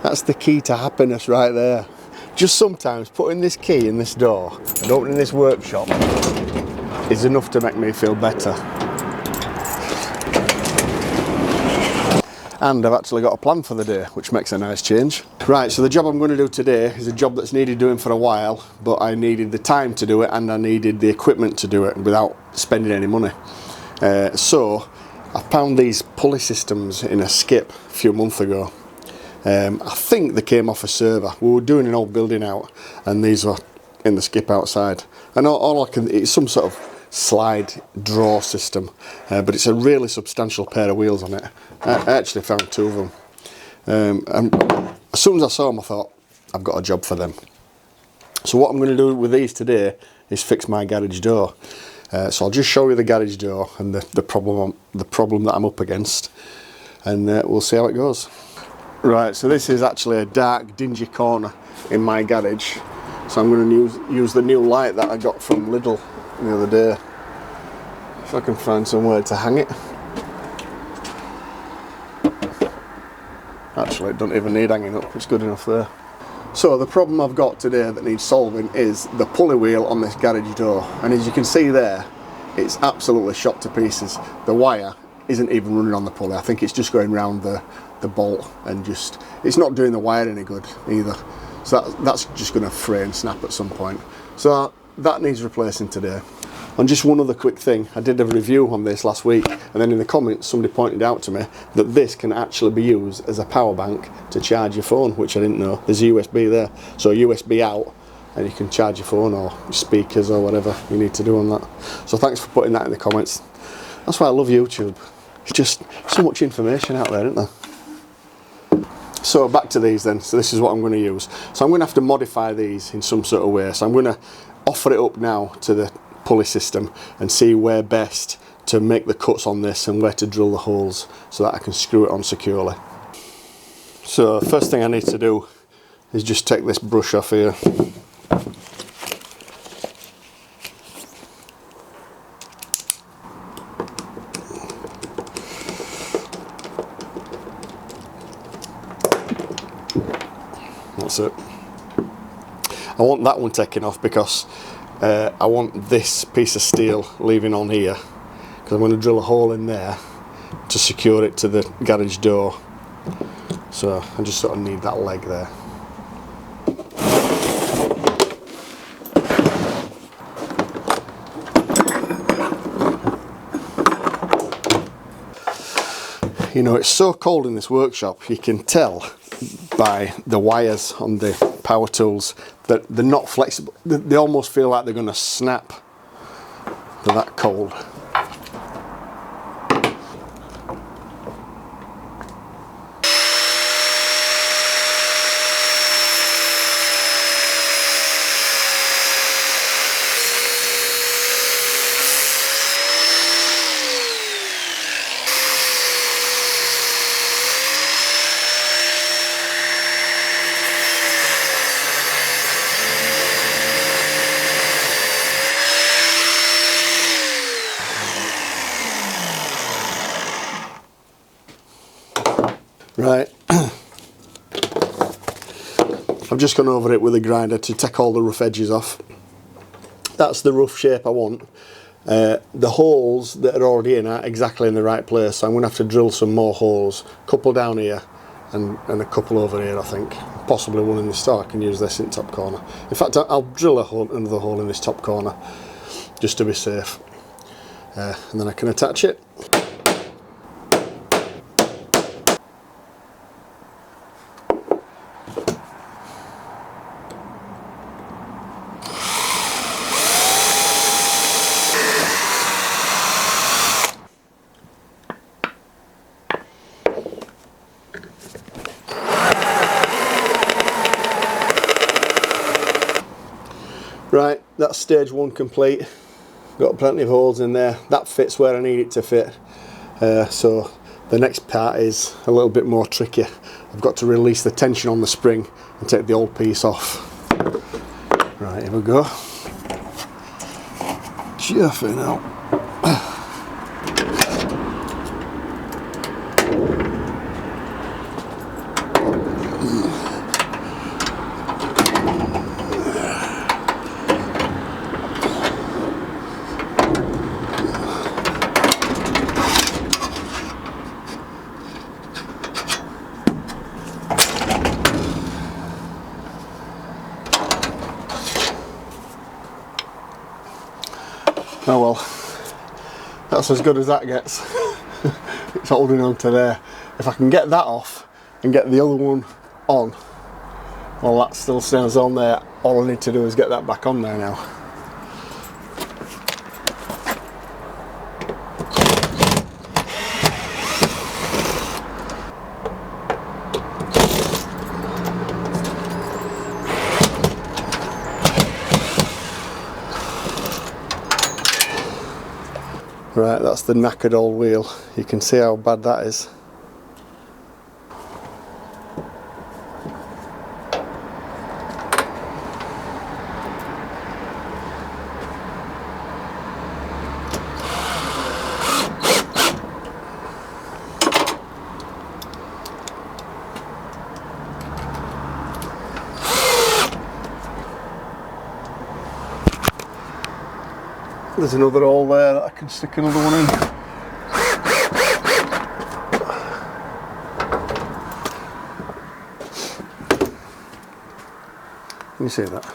That's the key to happiness right there. Just sometimes putting this key in this door and opening this workshop is enough to make me feel better. And I've actually got a plan for the day, which makes a nice change. Right, so the job I'm going to do today is a job that's needed doing for a while, but I needed the time to do it and I needed the equipment to do it without spending any money. So I found these pulley systems in a skip a few months ago. I think they came off a server. We were doing an old building out and these were in the skip outside. And it's some sort of slide draw system, but it's a really substantial pair of wheels on it. I actually found two of them. And as soon as I saw them I thought, I've got a job for them. So what I'm going to do with these today is fix my garage door. So I'll just show you the garage door and the problem that I'm up against, and we'll see how it goes. Right, so this is actually a dark, dingy corner in my garage. So I'm going to use the new light that I got from Lidl the other day. If I can find somewhere to hang it. Actually, it doesn't even need hanging up, it's good enough there. So the problem I've got today that needs solving is the pulley wheel on this garage door. And as you can see there, it's absolutely shot to pieces. The wire isn't even running on the pulley. I think it's just going round the bolt and it's not doing the wire any good either. So that's just going to fray and snap at some point. So that needs replacing today. And just one other quick thing, I did a review on this last week, and then in the comments somebody pointed out to me that this can actually be used as a power bank to charge your phone, which I didn't know. There's a USB there, so a USB out and you can charge your phone or your speakers or whatever you need to do on that. So thanks for putting that in the comments. That's why I love YouTube. It's just so much information out there, isn't there? So back to these then. So this is what I'm going to use. So I'm going to have to modify these in some sort of way. So I'm going to offer it up now to the pulley system and see where best to make the cuts on this and where to drill the holes so that I can screw it on securely. So the first thing I need to do is just take this brush off here. That's it. I want that one taken off because I want this piece of steel leaving on here, because I'm going to drill a hole in there to secure it to the garage door. So I just sort of need that leg there. You know, it's so cold in this workshop, you can tell by the wires on the power tools that they're not flexible. They almost feel like they're going to snap. They're that cold. Right, I've just gone over it with a grinder to take all the rough edges off. That's the rough shape I want. The holes that are already in are exactly in the right place, so I'm going to have to drill some more holes. A couple down here and a couple over here, I think. Possibly one in the store. I can use this in the top corner. In fact, I'll drill another hole in this top corner just to be safe. And then I can attach it. Right, that's stage one complete. Got plenty of holes in there. That fits where I need it to fit. So the next part is a little bit more tricky. I've got to release the tension on the spring and take the old piece off. Right, here we go. Cheerful now. Oh well, that's as good as that gets. It's holding on to there. If I can get that off and get the other one on, well, that still stands on there. All I need to do is get that back on there now. Right, that's the knackered old wheel. You can see how bad that is. There's another hole there that I can stick another one in. Can you see that?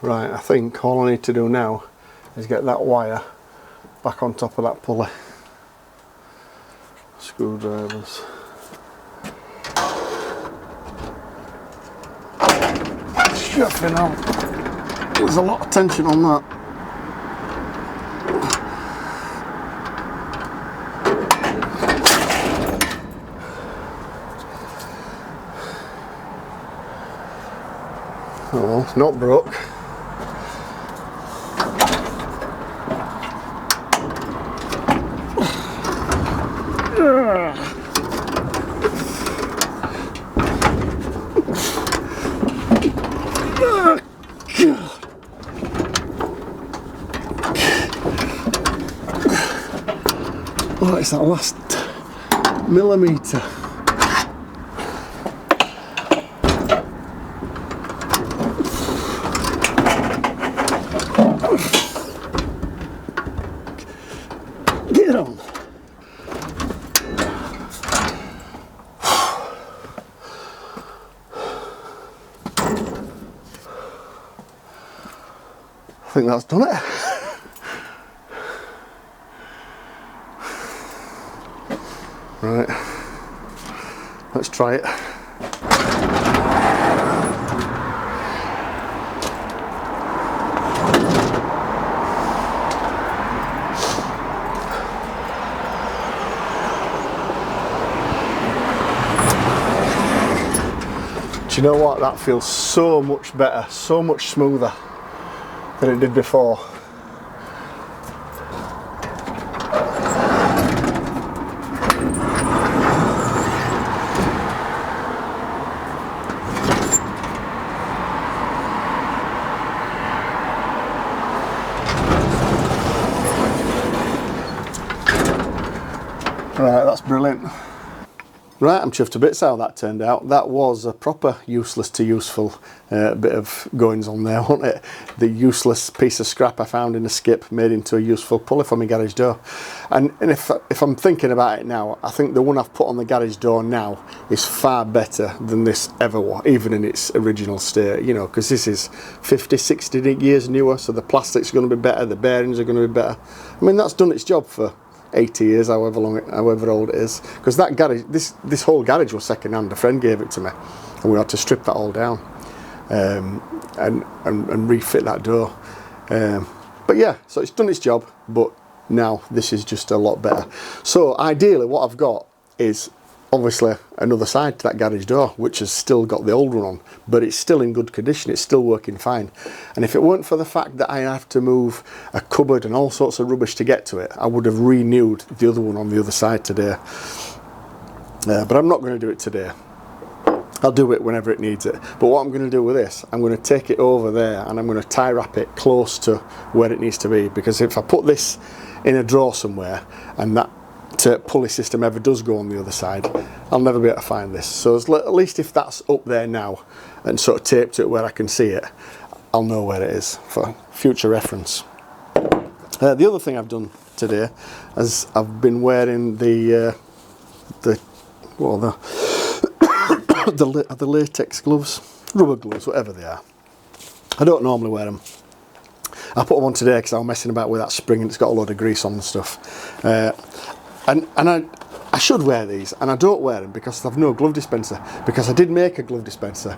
Right, I think all I need to do now is get that wire back on top of that pulley. Screwdrivers. Shuffling out. There's a lot of tension on that. Oh well, it's not broke. Oh, it's that last millimetre. Get on. I think that's done it. Right, let's try it. Do you know what? That feels so much better, so much smoother than it did before. Right, that's brilliant. Right, I'm chuffed to bits how that turned out. That was a proper useless to useful bit of goings on there, wasn't it? The useless piece of scrap I found in a skip made into a useful pulley for my garage door. And if I'm thinking about it now, I think the one I've put on the garage door now is far better than this ever was, even in its original state, you know, because this is 50, 60 years newer, so the plastic's going to be better, the bearings are going to be better. I mean, that's done its job for 80 years, however old it is, because that garage, this whole garage was second hand. A friend gave it to me, and we had to strip that all down and refit that door. But yeah, so it's done its job, but now this is just a lot better. So ideally, what I've got is obviously another side to that garage door, which has still got the old one on, but it's still in good condition, it's still working fine. And if it weren't for the fact that I have to move a cupboard and all sorts of rubbish to get to it, I would have renewed the other one on the other side today. But I'm not going to do it today. I'll do it whenever it needs it. But what I'm going to do with this, I'm going to take it over there and I'm going to tie wrap it close to where it needs to be, because if I put this in a drawer somewhere and that pulley system ever does go on the other side, I'll never be able to find this. So at least if that's up there now and sort of taped to it where I can see it, I'll know where it is for future reference. The other thing I've done today is I've been wearing the latex gloves, rubber gloves, whatever they are. I don't normally wear them. I put them on today because I was messing about with that spring and it's got a load of grease on and stuff. And I should wear these, and I don't wear them because I've no glove dispenser, because I did make a glove dispenser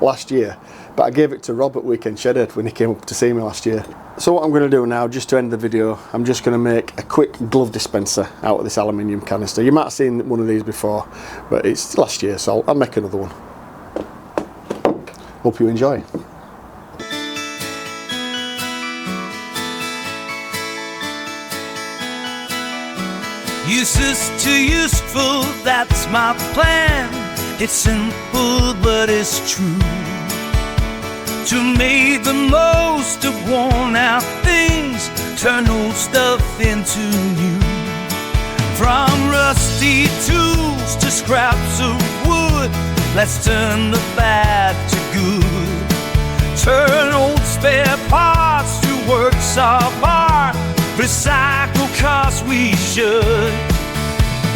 last year, but I gave it to Rob at Weekend Shedded when he came up to see me last year. So what I'm going to do now, just to end the video, I'm just going to make a quick glove dispenser out of this aluminium canister. You might have seen one of these before, but it's last year, so I'll make another one. Hope you enjoy. Useless to useful, that's my plan. It's simple but it's true. To make the most of worn out things, turn old stuff into new. From rusty tools to scraps of wood, let's turn the bad to good. Turn old spare parts to works of art, recycle cause we should.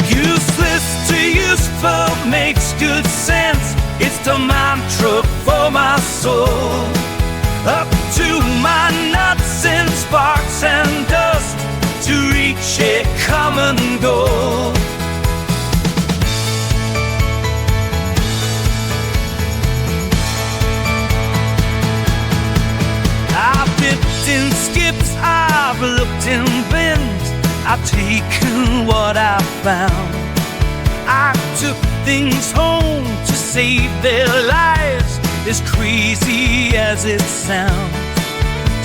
Useless to useful makes good sense. It's the mantra for my soul. Up to my nuts and sparks and dust to reach a common goal. I've dipped in skips, I've looked in bins, I've taken what I found. I took things home to save their lives, as crazy as it sounds.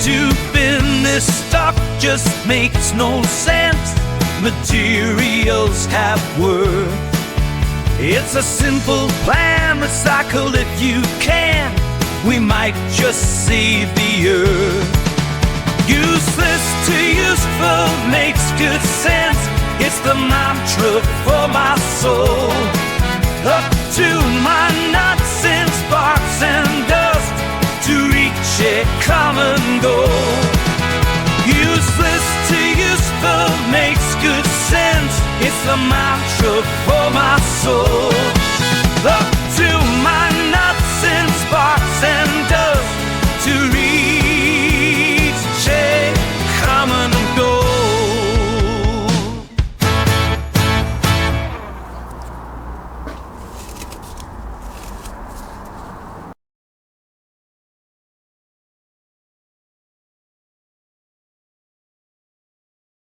To bend this stuff just makes no sense. Materials have worth. It's a simple plan, recycle if you can. We might just save the earth. Useless to useful makes good sense. It's the mantra for my soul. Up to my nuts and sparks and dust to reach a common goal. Useless to useful makes good sense. It's the mantra for my soul. Up